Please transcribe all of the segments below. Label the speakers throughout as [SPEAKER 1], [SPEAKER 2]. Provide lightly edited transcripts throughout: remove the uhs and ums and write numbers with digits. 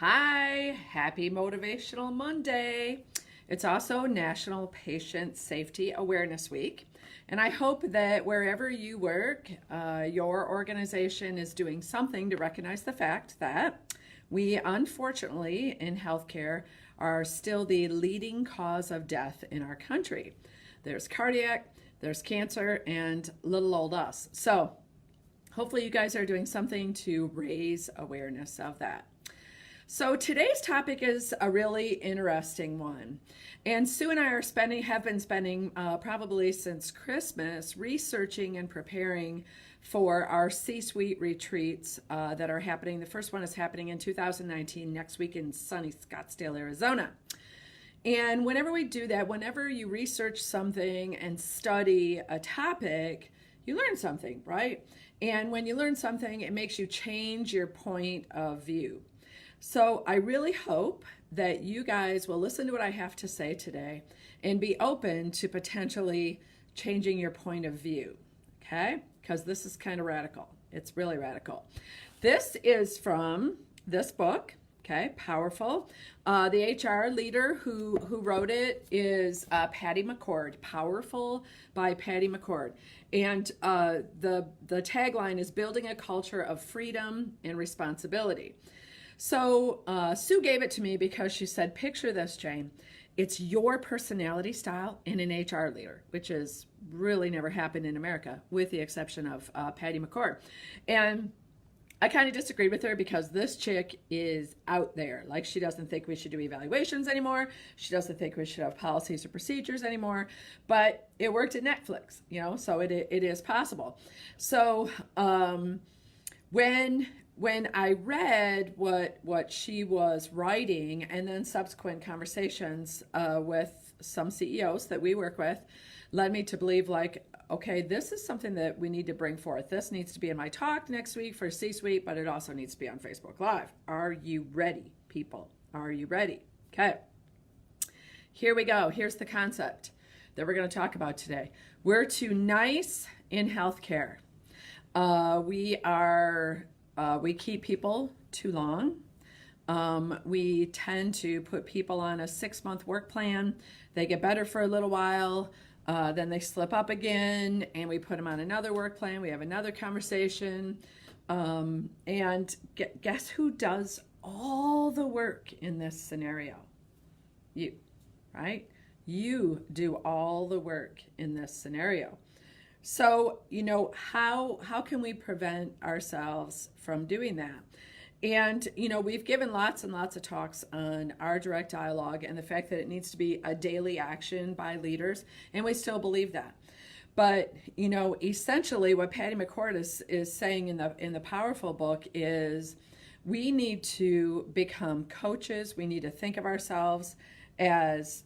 [SPEAKER 1] Hi, happy Motivational Monday. It's also National Patient Safety Awareness Week. And I hope that wherever you work, your organization is doing something to recognize the fact that we, unfortunately, in healthcare, are still the leading cause of death in our country. There's cardiac, there's cancer, and little old us. So hopefully, you guys are doing something to raise awareness of that. So today's topic is a really interesting one. And Sue and I have been spending probably since Christmas researching and preparing for our C-suite retreats that are happening. The first one is happening in 2019, next week in sunny Scottsdale, Arizona. And whenever we do that, whenever you research something and study a topic, you learn something, right? And when you learn something, it makes you change your point of view. So I really hope that you guys will listen to what I have to say today and be open to potentially changing your point of view, okay? Because this is kind of radical. It's really radical. This is from this book, okay, Powerful. The HR leader who wrote it is Patty McCord, Powerful by Patty McCord. And the tagline is Building a Culture of Freedom and Responsibility. So Sue gave it to me because she said, picture this, Jane. It's your personality style in an HR leader, which has really never happened in America, with the exception of Patty McCord. And I kind of disagreed with her because this chick is out there. Like, she doesn't think we should do evaluations anymore. She doesn't think we should have policies or procedures anymore. But it worked at Netflix, so it is possible. So when I read what she was writing, and then subsequent conversations with some CEOs that we work with, led me to believe, like, okay, this is something that we need to bring forth. This needs to be in my talk next week for C-Suite, but it also needs to be on Facebook Live. Are you ready, people? Are you ready? Okay. Here we go. Here's the concept that we're going to talk about today. We're too nice in healthcare. We keep people too long. We tend to put people on a 6-month work plan. They get better for a little while. Then they slip up again, and we put them on another work plan. We have another conversation. And guess who does all the work in this scenario? You, right? You do all the work in this scenario. So, how can we prevent ourselves from doing that? And, we've given lots and lots of talks on our direct dialogue and the fact that it needs to be a daily action by leaders, and we still believe that. But, essentially what Patty McCord is saying in the Powerful book is we need to become coaches. We need to think of ourselves as,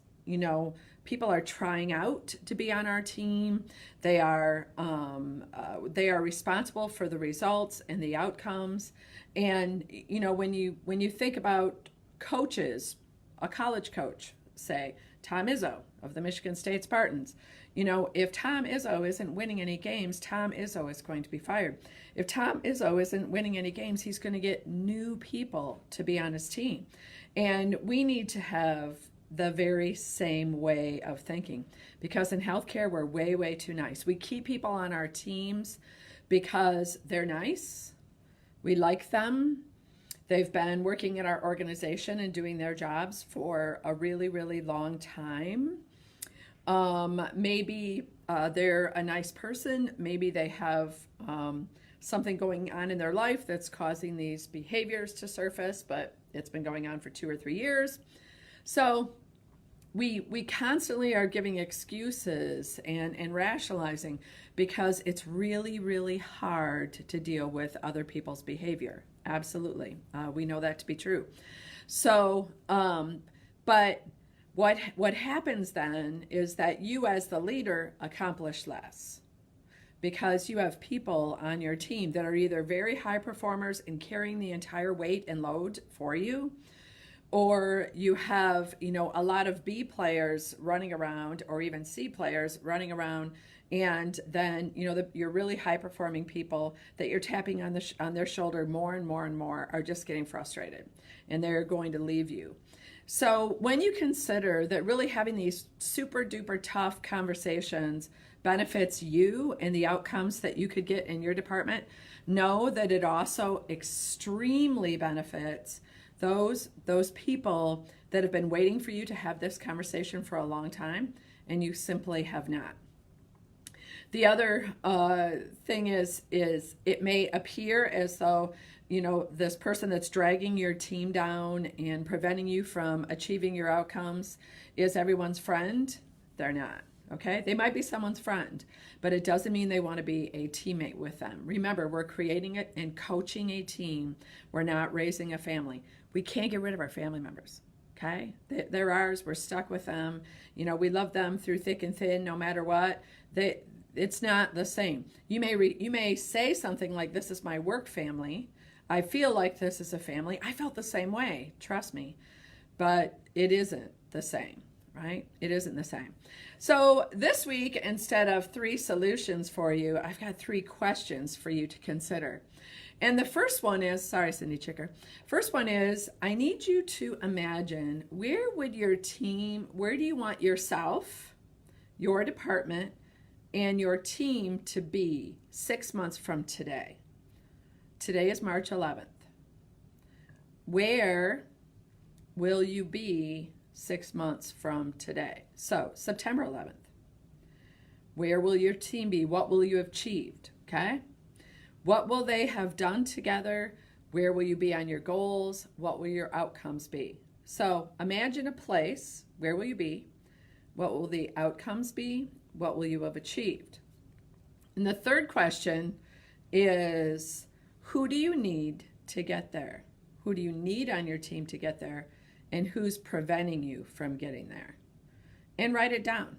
[SPEAKER 1] people are trying out to be on our team. They are responsible for the results and the outcomes. And when you think about coaches, a college coach, say Tom Izzo of the Michigan State Spartans, if Tom Izzo isn't winning any games, Tom Izzo is going to be fired. If Tom Izzo isn't winning any games, he's going to get new people to be on his team. And we need to have the very same way of thinking, because in healthcare we're way, way too nice. We keep people on our teams because they're nice. We like them. They've been working in our organization and doing their jobs for a really, really long time. Maybe they're a nice person. Maybe they have something going on in their life that's causing these behaviors to surface, but it's been going on for 2 or 3 years. So we constantly are giving excuses and rationalizing because it's really, really hard to deal with other people's behavior. Absolutely. We know that to be true. So, but what happens then is that you as the leader accomplish less, because you have people on your team that are either very high performers and carrying the entire weight and load for you, or you have, a lot of B players running around, or even C players running around And then, your really high performing people that you're tapping on their shoulder more and more and more are just getting frustrated, and they're going to leave you. So when you consider that really having these super duper tough conversations benefits you and the outcomes that you could get in your department, know that it also extremely benefits those people that have been waiting for you to have this conversation for a long time, and you simply have not. The other thing is it may appear as though, this person that's dragging your team down and preventing you from achieving your outcomes is everyone's friend. They're not, okay? They might be someone's friend, but it doesn't mean they want to be a teammate with them. Remember, we're creating it and coaching a team. We're not raising a family. We can't get rid of our family members. Okay? They're ours. We're stuck with them. We love them through thick and thin, no matter what. It's not the same. You may say something like, "This is my work family. I feel like this is a family." I felt the same way, trust me. But it isn't the same, right? It isn't the same. So this week, instead of 3 solutions for you, I've got 3 questions for you to consider. And the first one is, sorry, Cindy Chicker. First one is, I need you to imagine, where do you want yourself, your department, and your team to be 6 months from today? Today is March 11th. Where will you be 6 months from today? So September 11th. Where will your team be? What will you have achieved? Okay? What will they have done together? Where will you be on your goals? What will your outcomes be? So imagine a place. Where will you be? What will the outcomes be? What will you have achieved? And the third question is, who do you need to get there? Who do you need on your team to get there? And who's preventing you from getting there? And write it down.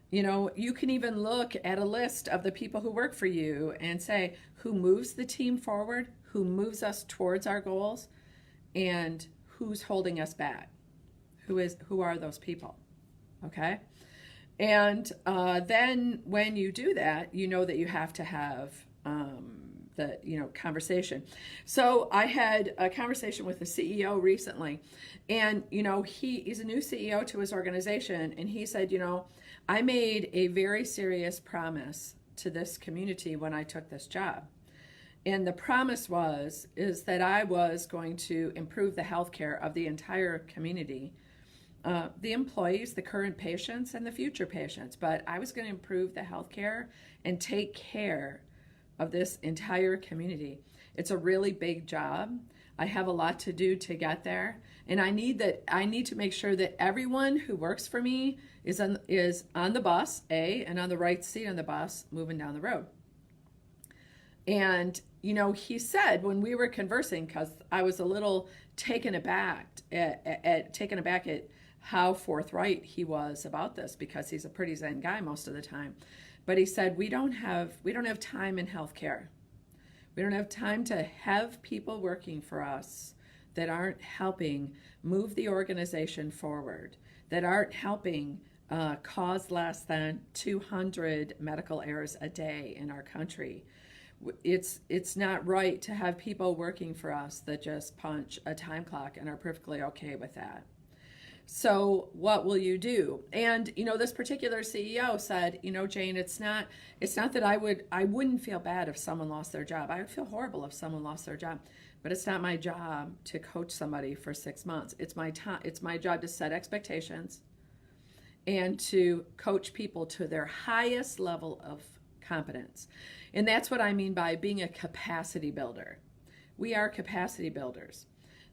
[SPEAKER 1] You can even look at a list of the people who work for you and say, who moves the team forward, who moves us towards our goals, and who's holding us back? Who are those people? Okay? And then when you do that, you know that you have to have the conversation. So I had a conversation with the CEO recently, and he's a new CEO to his organization, and he said, I made a very serious promise to this community when I took this job. And the promise is that I was going to improve the healthcare of the entire community, the employees, the current patients, and the future patients. But I was going to improve the healthcare and take care of this entire community. It's a really big job. I have a lot to do to get there, and I need to make sure that everyone who works for me is on the bus, and on the right seat on the bus, moving down the road. And he said, when we were conversing, because I was a little taken aback at how forthright he was about this, because he's a pretty zen guy most of the time. But he said, we don't have time in healthcare. We don't have time to have people working for us that aren't helping move the organization forward, that aren't helping cause less than 200 medical errors a day in our country. It's not right to have people working for us that just punch a time clock and are perfectly okay with that. So what will you do? And this particular CEO said, Jane, it's not that I wouldn't feel bad if someone lost their job. I would feel horrible if someone lost their job, but it's not my job to coach somebody for 6 months. It's my job to set expectations and to coach people to their highest level of competence. And that's what I mean by being a capacity builder. We are capacity builders.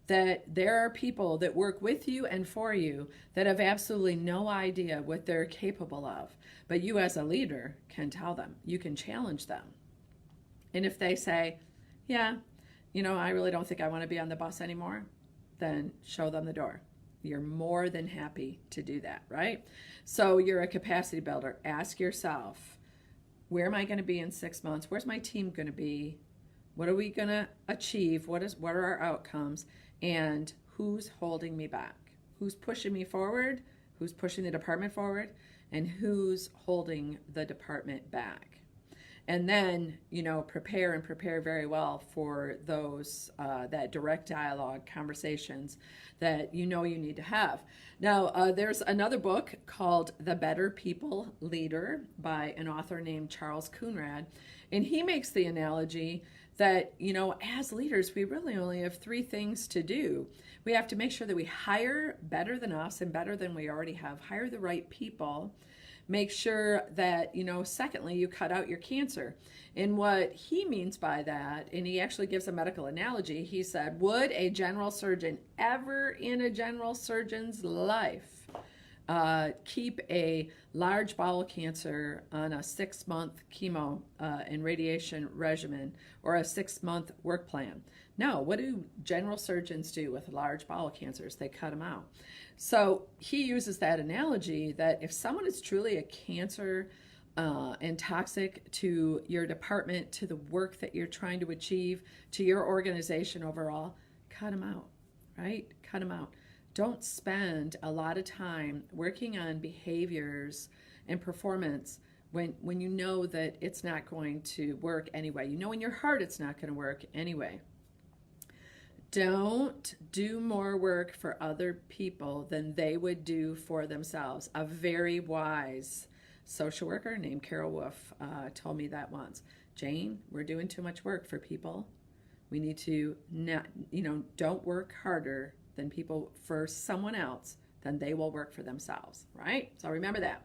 [SPEAKER 1] That there are people that work with you and for you that have absolutely no idea what they're capable of. But you as a leader can tell them. You can challenge them. And if they say, yeah, I really don't think I want to be on the bus anymore, then show them the door. You're more than happy to do that, right? So you're a capacity builder. Ask yourself, where am I going to be in 6 months? Where's my team going to be? What are we going to achieve? What are our outcomes? And who's holding me back? Who's pushing me forward? Who's pushing the department forward? and who's holding the department back. And then, prepare and prepare very well for those, that direct dialogue conversations that you need to have. Now, there's another book called The Better People Leader by an author named Charles Coonrad. And he makes the analogy that, as leaders, we really only have three things to do. We have to make sure that we hire better than us and better than we already have, hire the right people. Make sure that, secondly, you cut out your cancer. And what he means by that, and he actually gives a medical analogy, he said, would a general surgeon ever in a general surgeon's life keep a large bowel cancer on a 6-month chemo and radiation regimen or a 6-month work plan? No. What do general surgeons do with large bowel cancers? They cut them out. So he uses that analogy that if someone is truly a cancer and toxic to your department, to the work that you're trying to achieve, to your organization overall, cut them out, right? Cut them out. Don't spend a lot of time working on behaviors and performance when you know that it's not going to work anyway. You know in your heart it's not going to work anyway. Don't do more work for other people than they would do for themselves. A very wise social worker named Carol Wolf told me that once. Jane, we're doing too much work for people. We need to not, don't work harder than people for someone else than they will work for themselves, right? So remember that.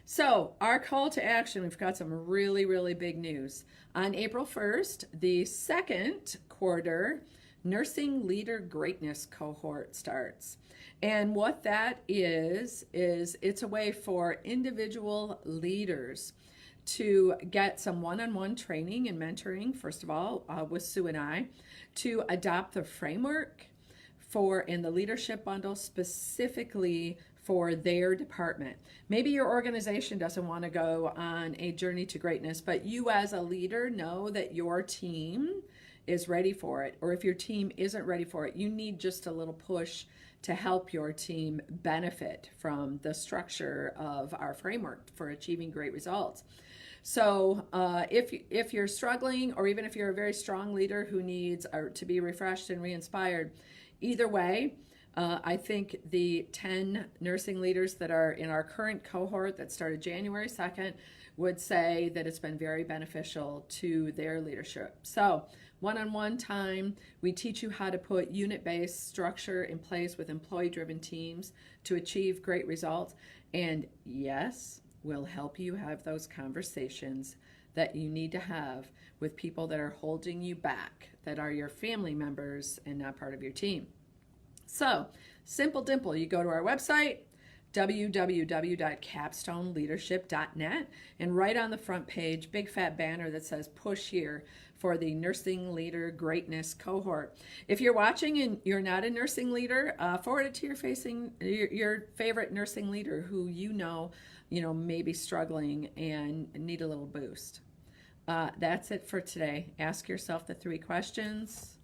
[SPEAKER 1] So our call to action, we've got some really, really big news. On April 1st, the second quarter Nursing Leader Greatness cohort starts. And what that is it's a way for individual leaders to get some one-on-one training and mentoring, first of all, with Sue and I, to adopt the framework in the leadership bundle specifically for their department. Maybe your organization doesn't want to go on a journey to greatness, but you as a leader know that your team is ready for it. Or if your team isn't ready for it, you need just a little push to help your team benefit from the structure of our framework for achieving great results. So if you're struggling, or even if you're a very strong leader who needs to be refreshed and re-inspired, either way, I think the 10 nursing leaders that are in our current cohort that started January 2nd would say that it's been very beneficial to their leadership. So one-on-one time, we teach you how to put unit-based structure in place with employee-driven teams to achieve great results. And yes, we'll help you have those conversations that you need to have with people that are holding you back, that are your family members and not part of your team. So, simple dimple, you go to our website, www.capstoneleadership.net, and right on the front page, big fat banner that says push here for the Nursing Leader Greatness cohort. If you're watching and you're not a nursing leader, forward it to your favorite nursing leader who may be struggling and need a little boost. That's it for today. Ask yourself the 3 questions.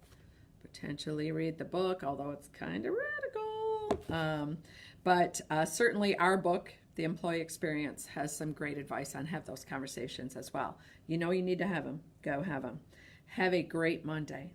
[SPEAKER 1] Potentially read the book, although it's kind of radical. But certainly our book, The Employee Experience, has some great advice on have those conversations as well. You need to have them. Go have them. Have a great Monday.